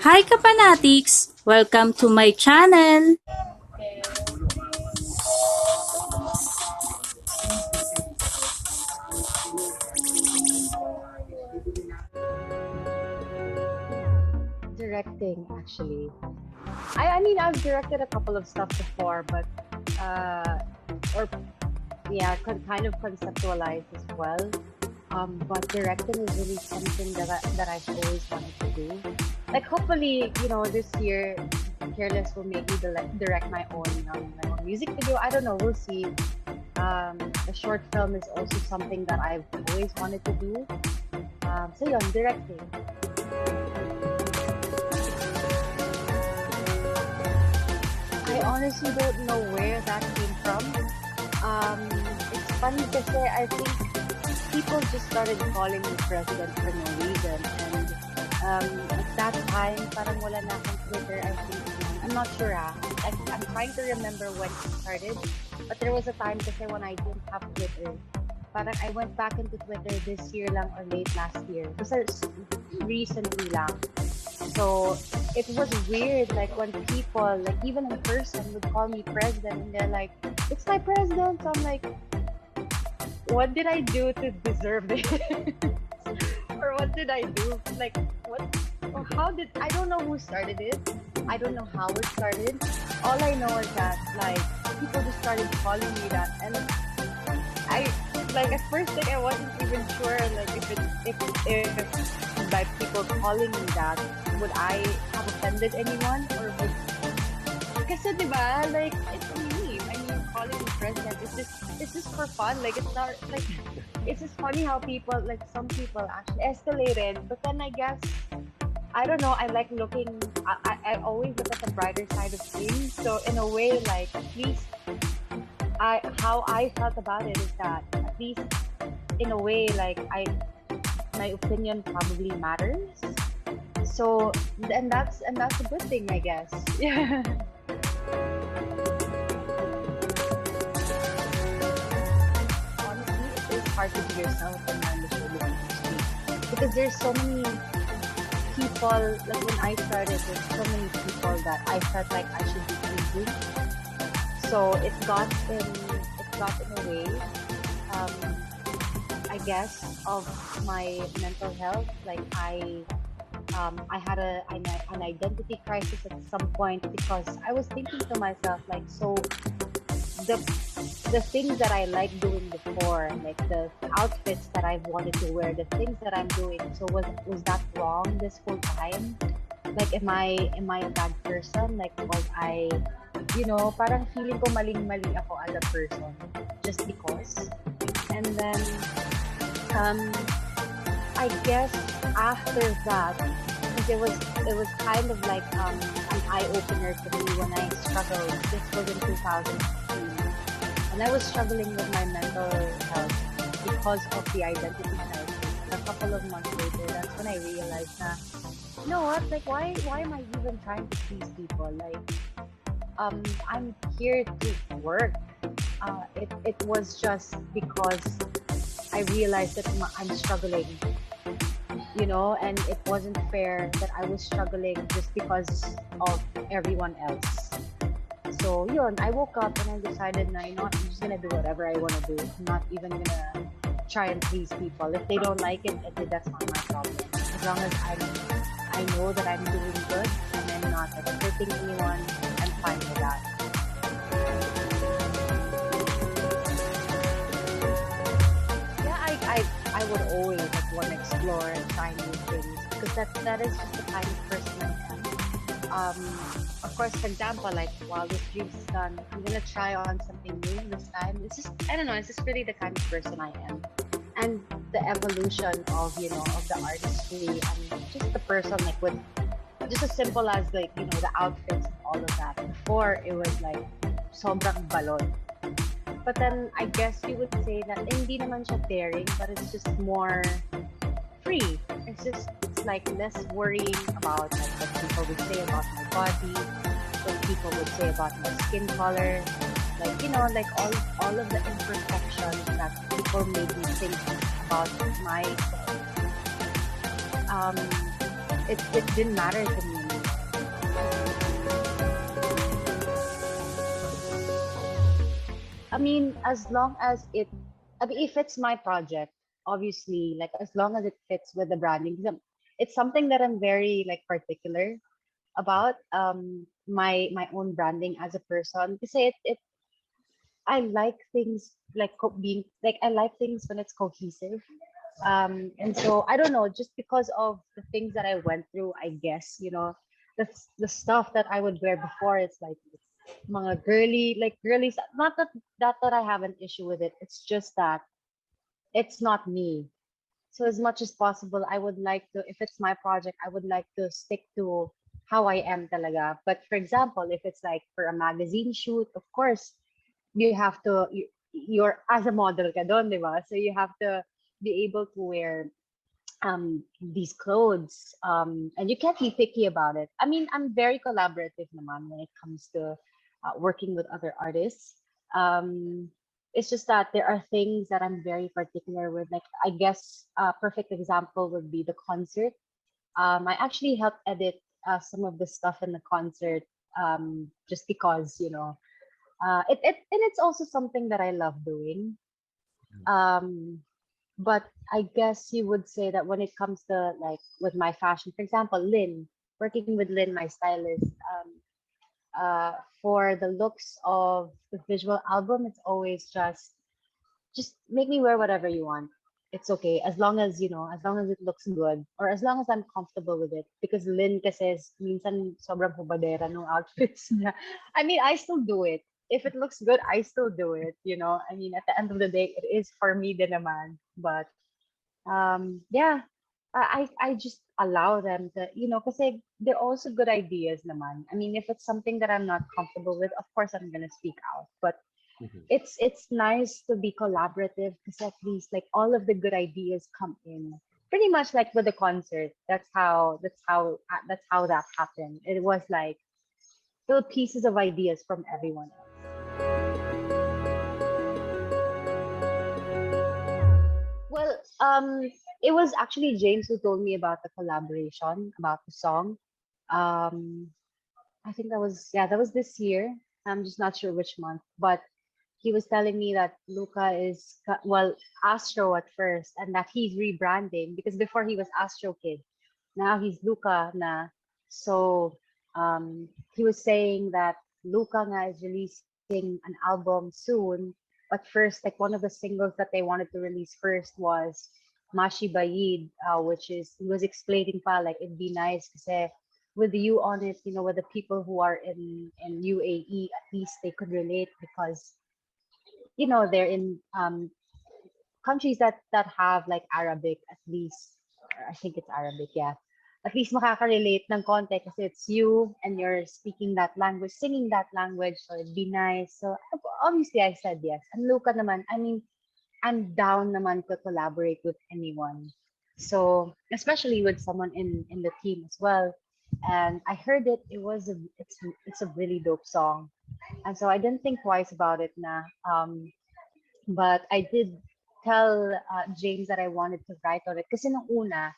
Hi Kapanatics! Welcome to my channel! Directing, actually. I mean, I've directed a couple of stuff before, but uh, or yeah, kind of conceptualized as well. But directing is really something that I've always wanted to do. Like, hopefully, this year, Careless will make me direct my own music video. I don't know. We'll see. A short film is also something that I've always wanted to do. So yeah, directing. I honestly don't know where that came from. It's funny because I think people just started calling me president for no reason. And at that time, parang wala na akong Twitter. I think, I'm not sure. I'm trying to remember when it started. But there was a time kasi when I didn't have Twitter. Parang I went back into Twitter this year lang or late last year. Kasi recently lang. So it was weird, like when people, like even in person, would call me president, and they're like, "It's my president." So I'm like, "What did I do to deserve it?" Or what did I do? Like, what? Or how did? I don't know who started it. I don't know how it started. All I know is that like people just started calling me that, and I like at first like I wasn't even sure like if by people calling me that, would I have offended anyone, or would, kasi diba, like it's me. I mean, calling me president it's just for fun. Like it's not like it's just funny how people, like some people actually escalated, but then I guess I don't know. I like looking. I always look at the brighter side of things. So in a way, like at least how I felt about it is that at least in a way, like my opinion probably matters. So and that's a good thing, I guess. Yeah. Honestly, it is hard to be yourself in the showbiz industry because there's so many people. Like when I started, there's so many people that I felt like I should be pleasing. So it got in a way, I guess, of my mental health. Like I had an identity crisis at some point because I was thinking to myself like, so the things that I liked doing before, like the outfits that I wanted to wear, the things that I'm doing, so was that wrong this whole time? Like am I a bad person? Like was I, parang feeling ko maling-mali ako as a person just because. And then I guess after that, it was kind of like an eye opener for me when I struggled. This was in 2016, and I was struggling with my mental health because of the identity crisis. A couple of months later, that's when I realized that, you know what? Like, why am I even trying to please people? Like, I'm here to work. It was just because I realized that I'm struggling, and it wasn't fair that I was struggling just because of everyone else. So, I woke up and I decided, na, I'm just gonna do whatever I wanna do. I'm not even gonna try and please people. If they don't like it, that's not my problem. As long as I know that I'm doing good and I'm not hurting anyone, I'm fine with that. Yeah, I would always want to explore and try new things because that is just the kind of person I am. Of course, for example, like while this dream is done, I'm gonna try on something new this time. It's just, I don't know, it's just really the kind of person I am. And the evolution of the artistry and just the person, like with just as simple as like the outfits and all of that. Before it was like sobrang balon. But then I guess you would say that hindi naman siya daring, but it's just more free. It's like less worrying about like what people would say about my body, what people would say about my skin color, like like all of the imperfections that people made me think about myself. It didn't matter to me anymore. I mean, as long as it, I mean, if it's my project, obviously, like as long as it fits with the branding, 'cause it's something that I'm very like particular about. My own branding as a person. To say it, I like things like being like I like things when it's cohesive. And so I don't know, just because of the things that I went through, I guess, the stuff that I would wear before, it's like mga girly, like girly stuff. Not that I have an issue with it. It's just that it's not me. So as much as possible, I would like to, if it's my project, I would like to stick to how I am talaga. But for example, if it's like for a magazine shoot, of course, you have to, you're as a model ka doon, di ba? So you have to be able to wear these clothes, and you can't be picky about it. I mean, I'm very collaborative naman when it comes to working with other artists. um it's just that there are things that I'm very particular with, like I guess a perfect example would be the concert. I actually helped edit some of the stuff in the concert, just because and it's also something that I love doing. um but I guess you would say that when it comes to like with my fashion, for example, Lynn, working with Lynn, my stylist, uh, for the looks of the visual album, it's always just make me wear whatever you want. It's okay as long as as long as it looks good, or as long as I'm comfortable with it. Because Lynn kasi minsan sobrang hubadera ng outfits niya. I mean, I still do it. If it looks good, I still do it. I mean, at the end of the day, it is for me din naman. But yeah, I just allow them to, because they're also good ideas naman. I mean, if it's something that I'm not comfortable with, of course I'm gonna speak out. But it's nice to be collaborative, because at least like all of the good ideas come in. Pretty much like with the concert. That's how that happened. It was like little pieces of ideas from everyone else. Well, it was actually James who told me about the collaboration, about the song. Um, I think that was this year. I'm just not sure which month, but he was telling me that Luca is well Astro at first, and that he's rebranding because before he was Astro Kid, now he's Luca na. So he was saying that Luca nga is releasing an album soon, but first, like one of the singles that they wanted to release first was Mashi Bayid, which is he was explaining pa like it'd be nice because with you on it, with the people who are in UAE, at least they could relate because they're in countries that have like Arabic at least. Or I think it's Arabic, yeah. At least makaka-relate ng konti kasi it's you and you're speaking that language, singing that language, so it'd be nice. So obviously I said yes. And Luca naman, I mean, I'm down naman to collaborate with anyone. So especially with someone in the team as well. And I heard it's a really dope song. And so I didn't think twice about it na. But I did tell James that I wanted to write on it. Kasi nung una,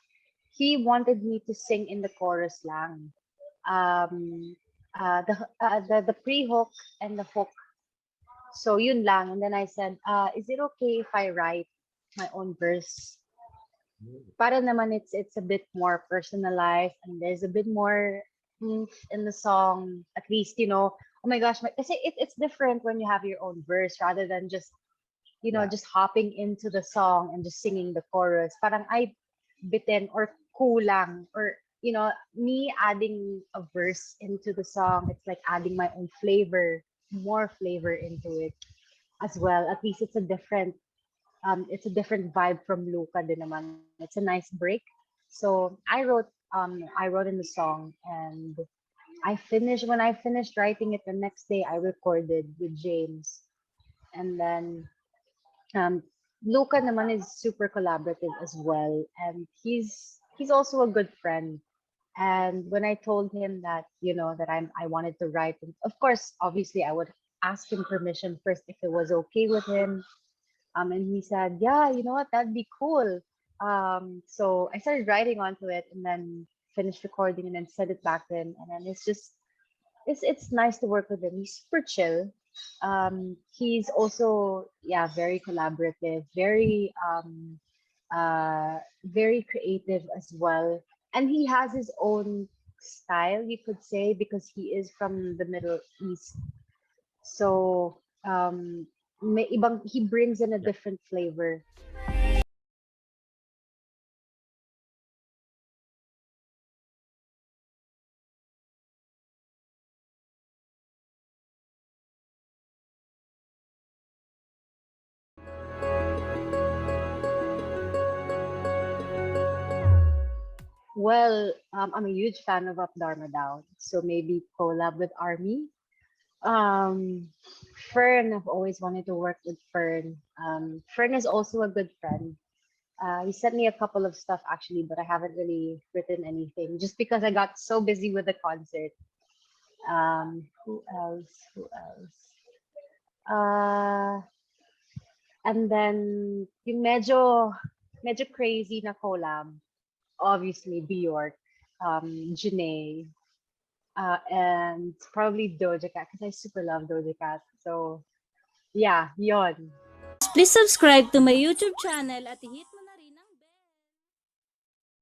he wanted me to sing in the chorus lang. The pre-hook and the hook. So yun lang. And then I said, is it okay if I write my own verse? Para naman it's a bit more personalized and there's a bit more oomph in the song. At least, oh my gosh, kasi it's different when you have your own verse rather than Yeah. just hopping into the song and just singing the chorus. Parang ay bitten or kulang or me adding a verse into the song, it's like adding my own flavor, more flavor into it as well. At least it's a different vibe from Luca din naman. It's a nice break. So I wrote in the song, and when I finished writing it the next day, I recorded with James. And then um, Luca naman is super collaborative as well, and he's also a good friend. And when I told him that that I wanted to write, of course, obviously, I would ask him permission first if it was okay with him. And he said, "Yeah, you know what? That'd be cool." So I started writing onto it, and then finished recording, and then sent it back to him. And then it's nice to work with him. He's super chill. He's also, yeah, very collaborative, very creative as well. And he has his own style, you could say, because he is from the Middle East. So, he brings in a different flavor. Well, I'm a huge fan of Up Dharma Down, so maybe collab with Army. Um, Fern, I've always wanted to work with Fern. Fern is also a good friend. He sent me a couple of stuff actually, but I haven't really written anything just because I got so busy with the concert. Who else? Who else? Uh, and then yung medyo crazy na collab. Obviously, Bjork, Janae, and probably Doja Cat because I super love Doja Cat. So yeah, yon. Please subscribe to my YouTube channel at hit